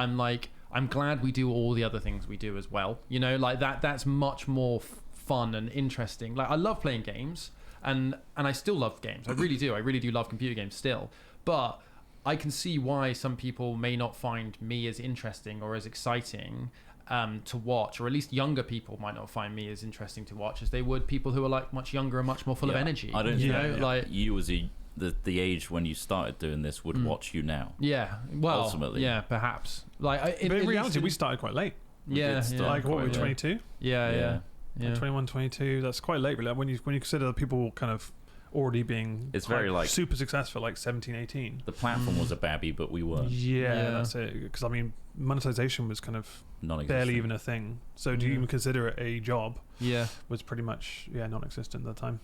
I'm glad we do all the other things we do as well. Like that's much more fun and interesting. Like, I love playing games, and I still love games. I really do. I really do love computer games still. But I can see why some people may not find me as interesting or as exciting to watch, or at least younger people might not find me as interesting to watch as they would people who are like much younger and much more full of energy. I don't think like you as the age when you started doing this would watch you now. Yeah, well, ultimately, perhaps. Like, but in reality, we started quite late. Like, what were we, 22? Yeah. 21, 22. That's quite late, really. When you consider people kind of already being, it's very like super successful, like 17, 18. The platform was a babby, but we weren't. Yeah, that's it. Because I mean, monetization was kind of barely even a thing. So do you even consider it a job? Yeah, was pretty much non-existent at the time.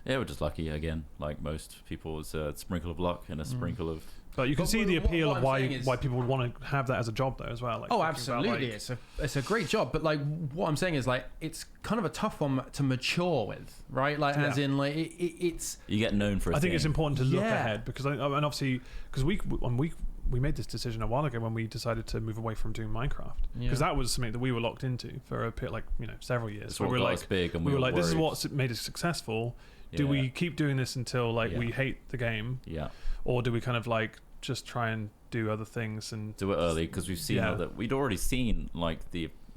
We're just lucky again, like most people. It's a sprinkle of luck and a sprinkle of. But you can see the appeal of why people would want to have that as a job, though, as well. Like, absolutely, it's a great job. But like, what I'm saying is, like, it's kind of a tough one to mature with, right? Like, as in, like, it's you get known for. I think it's important to look ahead, because and obviously because we made this decision a while ago when we decided to move away from doing Minecraft, because that was something that we were locked into for a bit, like, several years. So we were like, big, and we were like, this is what's made us successful. Do we keep doing this until we hate the game? Yeah. Or do we kind of like just try and do other things and do it early, because we've seen that we'd already seen like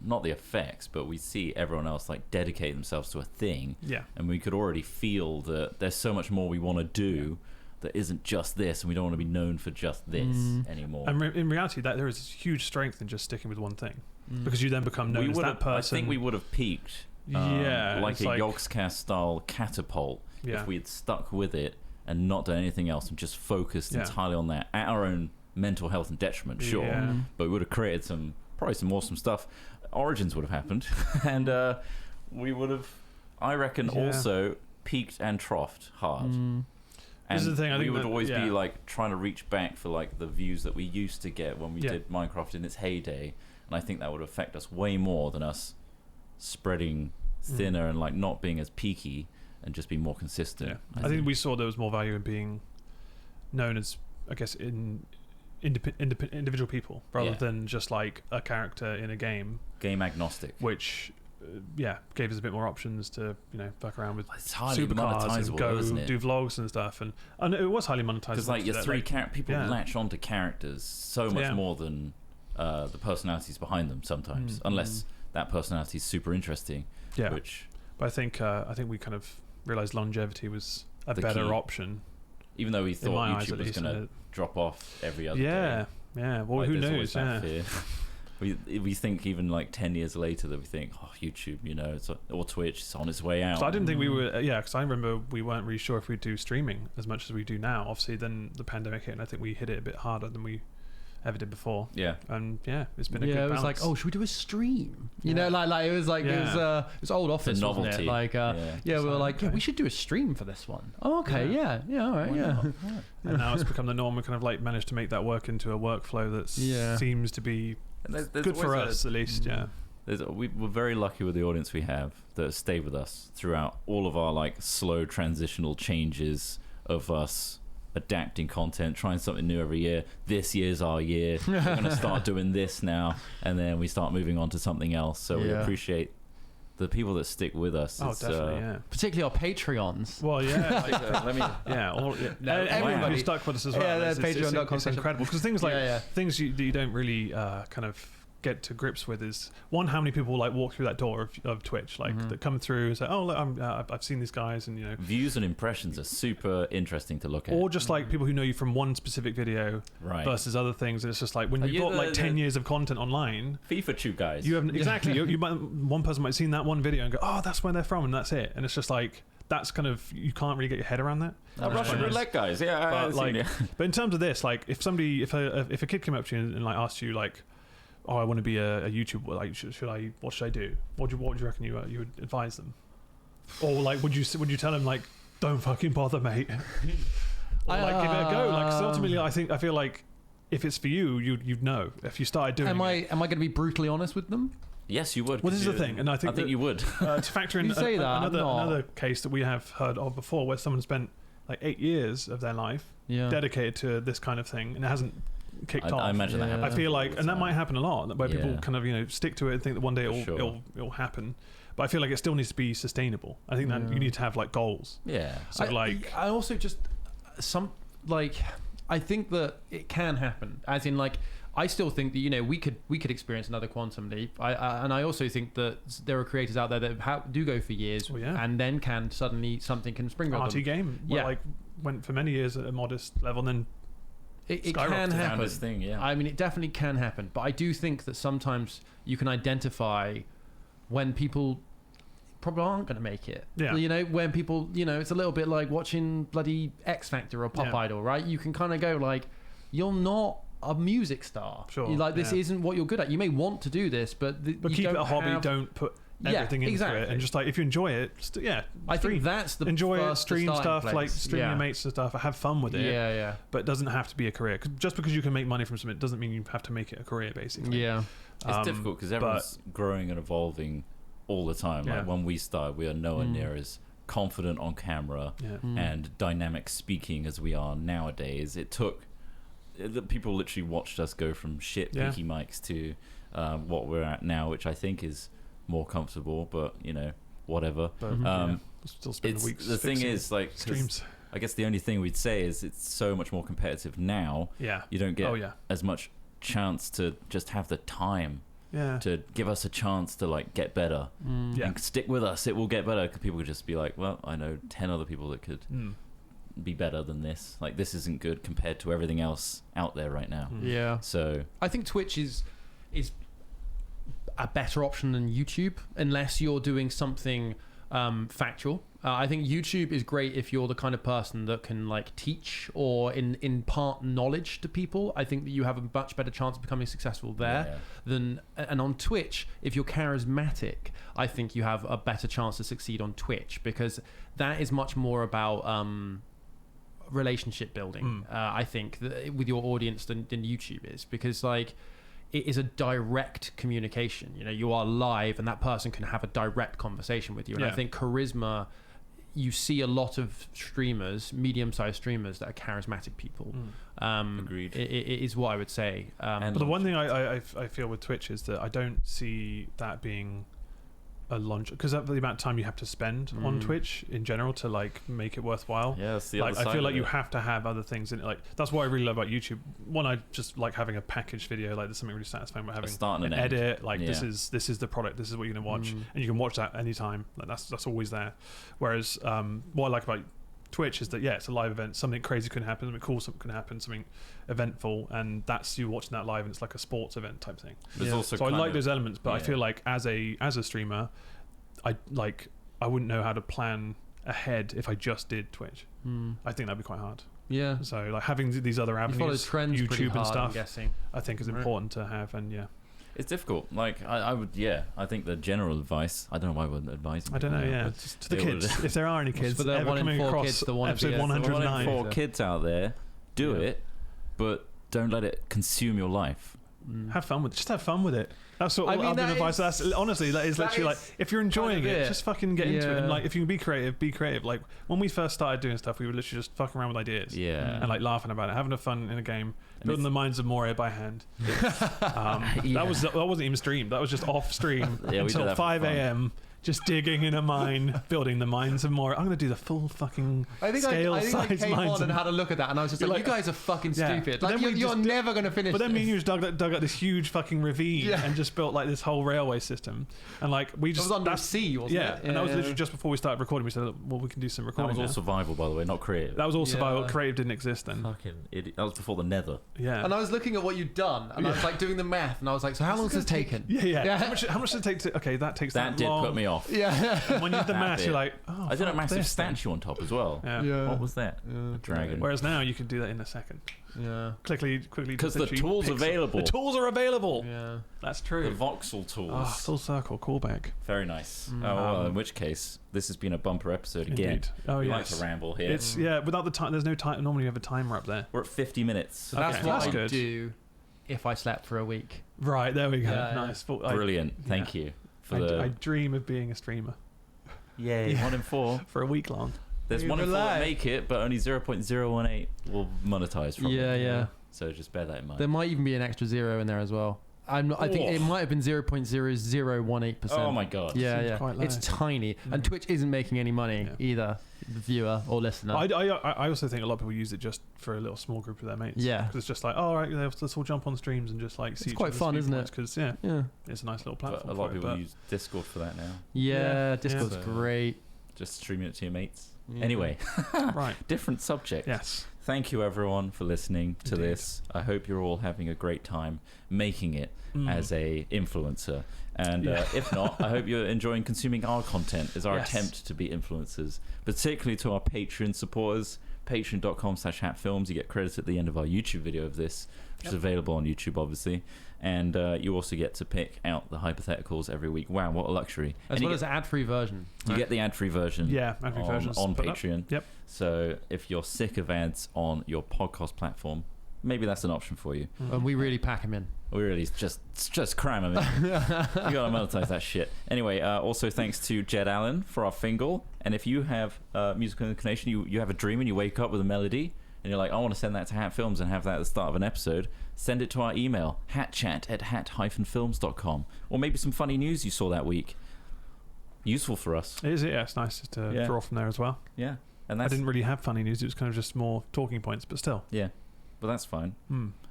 not the effects, but we see everyone else like dedicate themselves to a thing, and we could already feel that there's so much more we want to do that isn't just this, and we don't want to be known for just this anymore. And in reality, that there is huge strength in just sticking with one thing, because you then become known as that person. I think we would have peaked like a Yogscast style catapult if we had stuck with it and not done anything else and just focused entirely on that, at our own mental health and detriment, but we would have created probably some awesome stuff. Origins would have happened, and we would have, I reckon, also peaked and troughed hard. And this is the thing, I think we would always be like trying to reach back for like the views that we used to get when we did Minecraft in its heyday, and I think that would affect us way more than us spreading thinner and like not being as peaky and just being more consistent. I think we saw there was more value in being known as, I guess, in individual people rather than just like a character in a game agnostic, which gave us a bit more options to fuck around with supercars and go do vlogs and stuff, and it was highly monetizable, because like your people latch onto characters so much more than the personalities behind them sometimes, unless that personality is super interesting. But I think we kind of realized longevity was a better option, even though we thought YouTube was going to drop off every other day. Well, like, who knows? We think even like 10 years later that we think, YouTube, or Twitch, it's on its way out. So I didn't think we were, because I remember we weren't really sure if we'd do streaming as much as we do now. Obviously, then the pandemic hit, and I think we hit it a bit harder than we ever did before. And it's been a good balance. It was like, should we do a stream? It was like it was old Office, it's a novelty. Wasn't it? Like we were like, we should do a stream for this one. All right, And now it's become the norm. We kind of like managed to make that work into a workflow that seems to be there's good for us, at least. We're very lucky with the audience we have that stay with us throughout all of our like slow transitional changes of us adapting content, trying something new every year. This year's our year. We're going to start doing this now, and then we start moving on to something else. So we appreciate the people that stick with us. Oh, definitely, particularly our Patreons. Well, everyone who stuck with us as well. Yeah, Patreon.com. It's incredible because things like things that you don't really kind of get to grips with is one, how many people like walk through that door of Twitch, like that come through and say, oh look, I've seen these guys, and views and impressions are super interesting to look at, or just like people who know you from one specific video versus other things, and it's just like when you've got like 10 years of content online, FIFA tube guys, you haven't exactly you might, one person might have seen that one video and go, oh, that's where they're from, and that's it, and it's just like that's kind of, you can't really get your head around that. Russian roulette guys, but in terms of this, like if a kid came up to you and like asked you like, oh, I want to be a YouTuber, like what should I do? What do you reckon you would advise them? Or like would you tell them like, don't fucking bother, mate? Or like give it a go? Like, 'cause ultimately I feel like if it's for you, you'd know if you started doing am I going to be brutally honest with them? Yes, you would. Well, this is the thing, and I think you would. To factor in another case that we have heard of before, where someone spent like 8 years of their life dedicated to this kind of thing, and it hasn't kicked off. I imagine that happens. I feel like, and that might happen a lot, where people kind of stick to it and think that one day it'll happen. But I feel like it still needs to be sustainable. I think that you need to have like goals. Yeah. So I also just I think that it can happen. As in, like, I still think that we could experience another quantum leap. And I also think that there are creators out there that do go for years and then can suddenly something can spring up. RT game, like went for many years at a modest level, and then it can happen. Thing, I mean, it definitely can happen. But I do think that sometimes you can identify when people probably aren't going to make it. Yeah. When people, it's a little bit like watching bloody X Factor or Pop Idol, right? You can kind of go like, you're not a music star. Sure. This isn't what you're good at. You may want to do this, but keep it a hobby. Don't put everything into it, and just like if you enjoy it, I think that's the enjoy it, stream stuff, place. Like stream your mates and stuff, have fun with it. But it doesn't have to be a career. Just because you can make money from something doesn't mean you have to make it a career, basically. It's difficult because everyone's growing and evolving all the time. Like when we started, we are nowhere near as confident on camera and dynamic speaking as we are nowadays. It took people literally watched us go from shit peaky mics to what we're at now, which I think is more comfortable, but whatever. Still spend weeks. The thing is, like, streams. I guess the only thing we'd say is it's so much more competitive now. You don't get as much chance to just have the time to give us a chance to like get better and stick with us. It will get better, because people could just be like, well, I know 10 other people that could be better than this. Like, this isn't good compared to everything else out there right now. So I think Twitch is a better option than YouTube, unless you're doing something factual. I think YouTube is great if you're the kind of person that can like teach or impart knowledge to people. I think that you have a much better chance of becoming successful there and on Twitch, if you're charismatic, I think you have a better chance to succeed on Twitch, because that is much more about relationship building. I think with your audience than YouTube is, because like, it is a direct communication. You are live, and that person can have a direct conversation with you. And I think charisma, you see a lot of streamers, medium-sized streamers, that are charismatic people. Agreed. It is what I would say. But the one thing I feel with Twitch is that I don't see that being a launch, because of the amount of time you have to spend on Twitch in general to like make it worthwhile. That's the like other side I feel like of you it. have to have other things in it. Like, that's what I really love about YouTube. One, I just like having a packaged video. Like, there's something really satisfying about having an edit. Like, this is the product. This is what you're gonna watch, and you can watch that anytime. Like, that's always there. Whereas what I like about Twitch is that it's a live event. Something crazy can happen, something cool can happen, something eventful, and that's you watching that live, and it's like a sports event type thing. So I like those elements, but I feel like as a streamer, I wouldn't know how to plan ahead if I just did Twitch. I think that'd be quite hard. So like having these other avenues, trends YouTube hard, and stuff, I'm guessing. I think is important to have. And it's difficult. Like I would, I think the general advice, I don't know why I wouldn't advise them. I don't know, to the kids, if there are any kids for the ever coming across kids, the one episode 109. 1 in 4 kids out there, do it, but don't let it consume your life. Have fun with it. Just have fun with it. That's what I've been advised. That's honestly, that is literally like, if you're enjoying it, just fucking get into it. And like, if you can be creative, be creative. Like when we first started doing stuff, we were literally just fucking around with ideas, and like laughing about it, having a fun in a game, building the minds of Moria by hand. That wasn't even streamed. That was just off stream until 5 a.m. Just digging in a mine, building the mines of more. I'm going to do the full fucking scale size mines. I came on and had a look at that, and I was just like, you guys are fucking stupid. Like, you're never going to finish. But then me and you just dug up this huge fucking ravine and just built like this whole railway system. And like we just... It was under sea, wasn't it? And that was literally just before we started recording. We said, well, we can do some recording. That was all survival, by the way, not creative. That was all survival. Creative didn't exist then. Fucking idiot. That was before the Nether. Yeah. And I was looking at what you'd done, and I was like doing the math, and I was like, so how long has this taken? Yeah. How much did it take to... Okay, that takes that long. That did put me off. Yeah. When you did the math, you're like, oh, I did a massive statue on top as well. Yeah. What was that? A dragon. Whereas now you can do that in a second. Yeah. Quickly. Because the tools available. The tools are available. Yeah. That's true. The voxel tools. Oh, full circle callback. Very nice. Well, in which case, this has been a bumper episode again. Indeed. Oh, we like to ramble here. It's without the time. There's no time. Normally you have a timer up there. We're at 50 minutes. So that's what I do if I slept for a week. Right, there we go. Nice. Brilliant. Thank you. I dream of being a streamer. Yay, 1 in 4 for a week long. There's 1 in 4 that make it, but only 0.018 will monetize from it. Yeah. So just bear that in mind. There might even be an extra 0 in there as well. I think it might have been 0.0018%. Oh my god. Yeah. It's tiny, and Twitch isn't making any money either, the viewer or listener. I also think a lot of people use it just for a little small group of their mates. Yeah, because it's just like, all right, let's all jump on streams and just like see. It's quite fun, isn't it? Because it's a nice little platform. But a lot of people use Discord for that now. Yeah, Discord's great. Just streaming it to your mates. Anyway, right, different subject. Yes. Thank you everyone for listening to this. I hope you're all having a great time making it as a influencer. And if not, I hope you're enjoying consuming our content as our attempt to be influencers, particularly to our Patreon supporters. Patreon.com/hatfilms. You get credits at the end of our YouTube video of this, which is available on YouTube, obviously. And you also get to pick out the hypotheticals every week. Wow, what a luxury. As well as an ad-free version. You get the ad-free version ad-free versions on Patreon. Yep. So if you're sick of ads on your podcast platform, maybe that's an option for you. And we really pack them in. We really just cram them in. You gotta monetize that shit. Anyway, also thanks to Jed Allen for our fingal. And if you have musical inclination, you have a dream and you wake up with a melody, and you're like, I want to send that to Hat Films and have that at the start of an episode, send it to our email, hatchat@hat-films.com. Or maybe some funny news you saw that week. Useful for us. It is, it's nice just to draw from there as well. Yeah. And I didn't really have funny news, it was kind of just more talking points, but still. Yeah, but that's fine.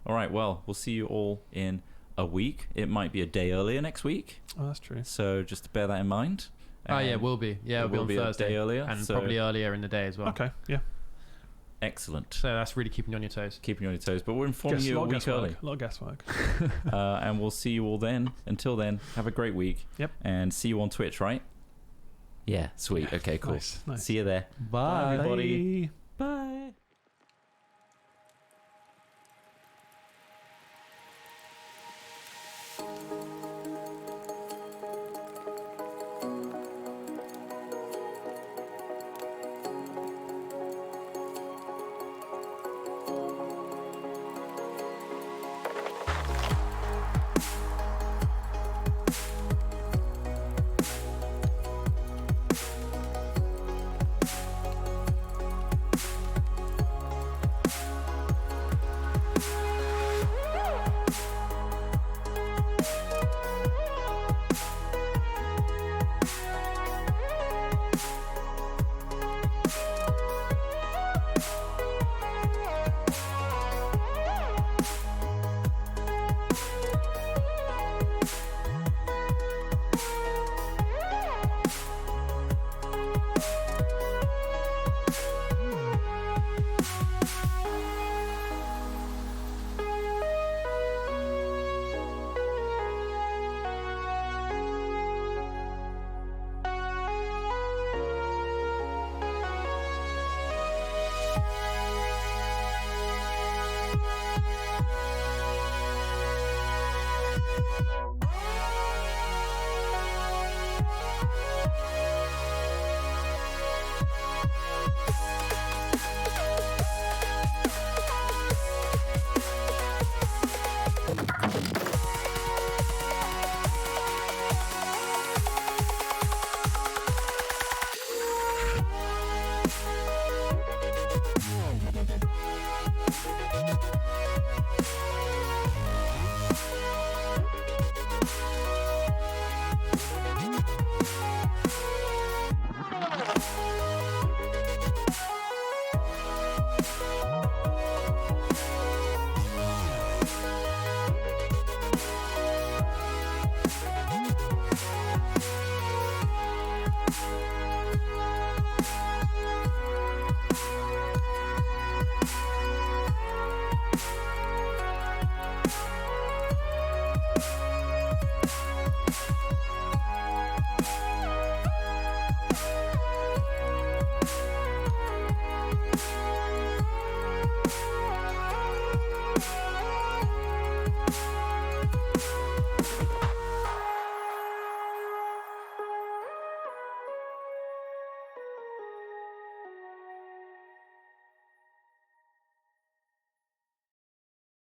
All right, well, we'll see you all in a week. It might be a day earlier next week. Oh, that's true. So just to bear that in mind. It will be. Yeah, it'll be on Thursday. A day earlier. And probably earlier in the day as well. Okay, yeah. Excellent. So that's really keeping you on your toes. Keeping you on your toes. But we're informing you a week early. A lot of guesswork. And we'll see you all then. Until then, have a great week. Yep. And see you on Twitch, right? Yeah, sweet. Okay, cool. Nice. See you there. Bye. Bye, everybody. Bye.